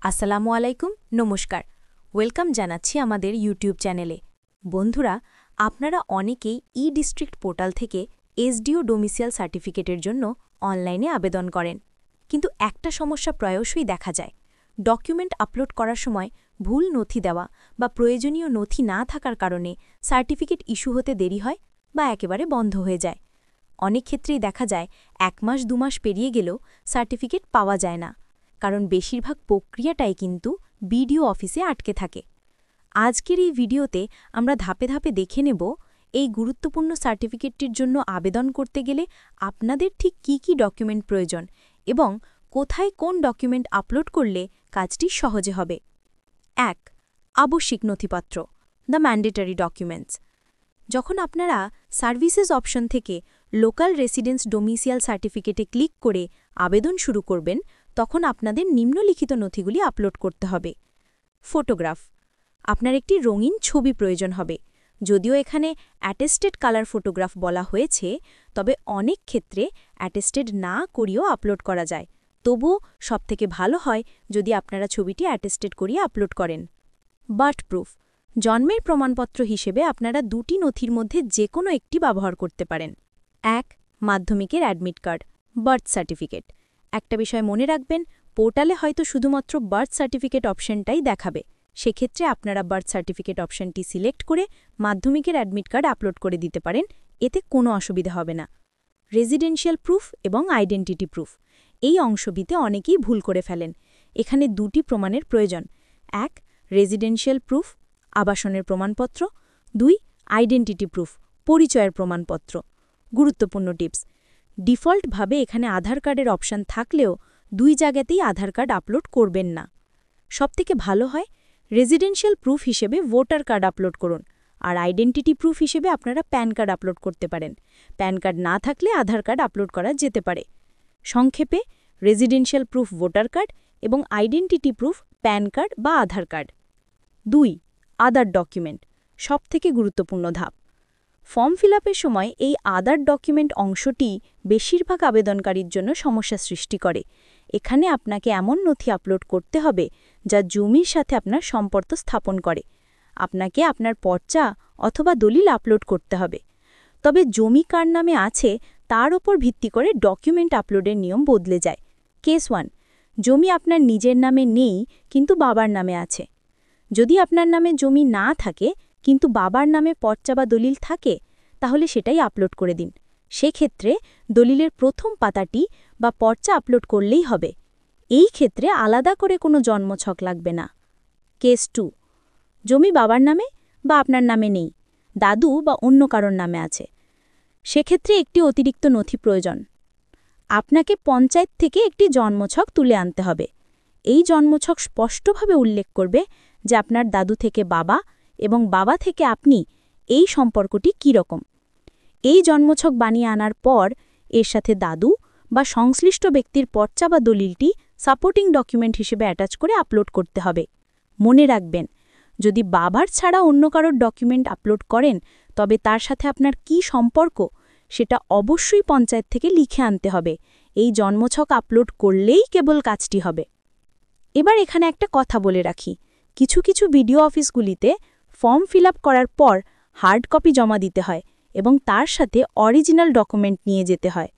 আসসালামু আলাইকুম, নমস্কার। ওয়েলকাম জানাচ্ছি আমাদের ইউটিউব চ্যানেলে। বন্ধুরা, আপনারা অনেকেই ই-ডিস্ট্রিক্ট পোর্টাল থেকে এসডিও ডোমিসিয়াল সার্টিফিকেটের জন্য অনলাইনে আবেদন করেন। কিন্তু একটা সমস্যা প্রায়শই দেখা যায়। ডকুমেন্ট আপলোড করার সময় ভুল নথি দেওয়া বা প্রয়োজনীয় নথি না থাকার কারণে সার্টিফিকেট ইস্যু হতে দেরি হয় বা একেবারে বন্ধ হয়ে যায়। অনেক ক্ষেত্রেই দেখা যায় 1 মাস 2 মাস পেরিয়ে গেলেও সার্টিফিকেট পাওয়া যায় না, কারণ বেশিরভাগ প্রক্রিয়াটাই কিন্তু বিডিও অফিসে আটকে থাকে। আজকের এই ভিডিওতে আমরা ধাপে ধাপে দেখে নেব এই গুরুত্বপূর্ণ সার্টিফিকেটটির জন্য আবেদন করতে গেলে আপনাদের ঠিক কী কী ডকুমেন্ট প্রয়োজন এবং কোথায় কোন ডকুমেন্ট আপলোড করলে কাজটি সহজে হবে। 1. আবশ্যিক নথিপত্র, দ্য ম্যান্ডেটরি ডকুমেন্টস। যখন আপনারা সার্ভিসেস অপশন থেকে লোকাল রেসিডেন্স ডোমিসিয়াল সার্টিফিকেটে ক্লিক করে আবেদন শুরু করবেন, তখন আপনাদের নিম্নলিখিত নথিগুলি আপলোড করতে হবে। ফটোগ্রাফ, আপনার একটি রঙিন ছবি প্রয়োজন হবে। যদিও এখানে অ্যাটেস্টেড কালার ফটোগ্রাফ বলা হয়েছে, তবে অনেক ক্ষেত্রে অ্যাটেস্টেড না করিয়েও আপলোড করা যায়। তবুও সবথেকে ভালো হয় যদি আপনারা ছবিটি অ্যাটেস্টেড করিয়ে আপলোড করেন। বার্থ প্রুফ, জন্মের প্রমাণপত্র হিসেবে আপনারা দুটি নথির মধ্যে যে কোনো একটি ব্যবহার করতে পারেন। 1. মাধ্যমিকের অ্যাডমিট কার্ড, বার্থ সার্টিফিকেট। একটা বিষয় মনে রাখবেন, পোর্টালে হয়তো শুধুমাত্র বার্থ সার্টিফিকেট অপশনটাই দেখাবে। সেক্ষেত্রে আপনারা বার্থ সার্টিফিকেট অপশনটি সিলেক্ট করে মাধ্যমিকের অ্যাডমিট কার্ড আপলোড করে দিতে পারেন, এতে কোনো অসুবিধা হবে না। রেজিডেন্সিয়াল প্রুফ এবং আইডেন্টিটি প্রুফ, এই অংশটিতে অনেকেই ভুল করে ফেলেন। এখানে দুটি প্রমাণের প্রয়োজন। 1. রেজিডেন্সিয়াল প্রুফ, আবাসনের প্রমাণপত্র। 2. আইডেন্টিটি প্রুফ, পরিচয়ের প্রমাণপত্র। গুরুত্বপূর্ণ টিপস, ডিফল্টভাবে এখানে আধার কার্ডের অপশান থাকলেও 2 জায়গাতেই আধার কার্ড আপলোড করবেন না। সবথেকে ভালো হয় রেজিডেন্সিয়াল প্রুফ হিসেবে ভোটার কার্ড আপলোড করুন, আর আইডেন্টিটি প্রুফ হিসেবে আপনারা প্যান কার্ড আপলোড করতে পারেন। প্যান কার্ড না থাকলে আধার কার্ড আপলোড করা যেতে পারে। সংক্ষেপে, রেজিডেন্সিয়াল প্রুফ ভোটার কার্ড এবং আইডেন্টিটি প্রুফ প্যান কার্ড বা আধার কার্ড। 2. আদার ডকুমেন্ট, সবথেকে গুরুত্বপূর্ণ ধাপ। ফর্ম ফিল আপের সময় এই আদার ডকুমেন্ট অংশটি বেশিরভাগ আবেদনকারীর জন্য সমস্যা সৃষ্টি করে। এখানে আপনাকে এমন নথি আপলোড করতে হবে যা জমির সাথে আপনার সম্পর্ক স্থাপন করে। আপনাকে আপনার পর্চা অথবা দলিল আপলোড করতে হবে। তবে জমি কার নামে আছে তার ওপর ভিত্তি করে ডকুমেন্ট আপলোডের নিয়ম বদলে যায়। কেস 1, জমি আপনার নিজের নামে নেই কিন্তু বাবার নামে আছে। যদি আপনার নামে জমি না থাকে কিন্তু বাবার নামে পর্চা বা দলিল থাকে, তাহলে সেটাই আপলোড করে দিন। সেক্ষেত্রে দলিলের প্রথম পাতাটি বা পর্চা আপলোড করলেই হবে। এই ক্ষেত্রে আলাদা করে কোনো জন্মছক লাগবে না। কেস 2, জমি বাবার নামে বা আপনার নামে নেই, দাদু বা অন্য কারোর নামে আছে। সেক্ষেত্রে একটি অতিরিক্ত নথি প্রয়োজন। আপনাকে পঞ্চায়েত থেকে একটি জন্মছক তুলে আনতে হবে। এই জন্মছক স্পষ্টভাবে উল্লেখ করবে যে আপনার দাদু থেকে বাবা এবং বাবা থেকে আপনি, এই সম্পর্কটি কী রকম। এই জন্মছক বানিয়ে আনার পর এর সাথে দাদু বা সংশ্লিষ্ট ব্যক্তির পর্চা বা দলিলটি সাপোর্টিং ডকুমেন্ট হিসেবে অ্যাটাচ করে আপলোড করতে হবে। মনে রাখবেন, যদি বাবার ছাড়া অন্য কারোর ডকুমেন্ট আপলোড করেন, তবে তার সাথে আপনার কী সম্পর্ক সেটা অবশ্যই পঞ্চায়েত থেকে লিখে আনতে হবে। এই জন্মছক আপলোড করলেই কেবল কাজটি হবে। এবার এখানে একটা কথা বলে রাখি, কিছু কিছু বিডিও অফিসগুলিতে ফর্ম ফিল আপ করার পর হার্ড কপি জমা দিতে হয় এবং তার সাথে অরিজিনাল ডকুমেন্ট নিয়ে যেতে হয়।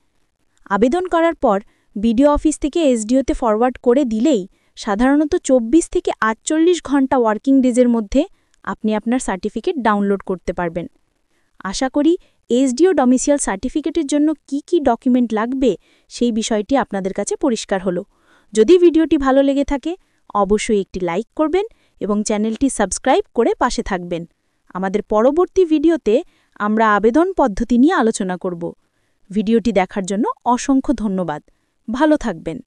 আবেদন করার পর বিডিও অফিস থেকে এসডিওতে ফরওয়ার্ড করে দিলেই সাধারণত 24 থেকে 48 ঘন্টা ওয়ার্কিং ডেজের মধ্যে আপনি আপনার সার্টিফিকেট ডাউনলোড করতে পারবেন। আশা করি এসডিও ডোমিসিয়াল সার্টিফিকেটের জন্য কি কি ডকুমেন্ট লাগবে সেই বিষয়টি আপনাদের কাছে পরিষ্কার হলো। যদি ভিডিওটি ভালো লেগে থাকে অবশ্যই একটি লাইক করবেন এবং চ্যানেলটি সাবস্ক্রাইব করে পাশে থাকবেন। আমাদের পরবর্তী ভিডিওতে আমরা আবেদন পদ্ধতি নিয়ে আলোচনা করব। ভিডিওটি দেখার জন্য অসংখ্য ধন্যবাদ। ভালো থাকবেন।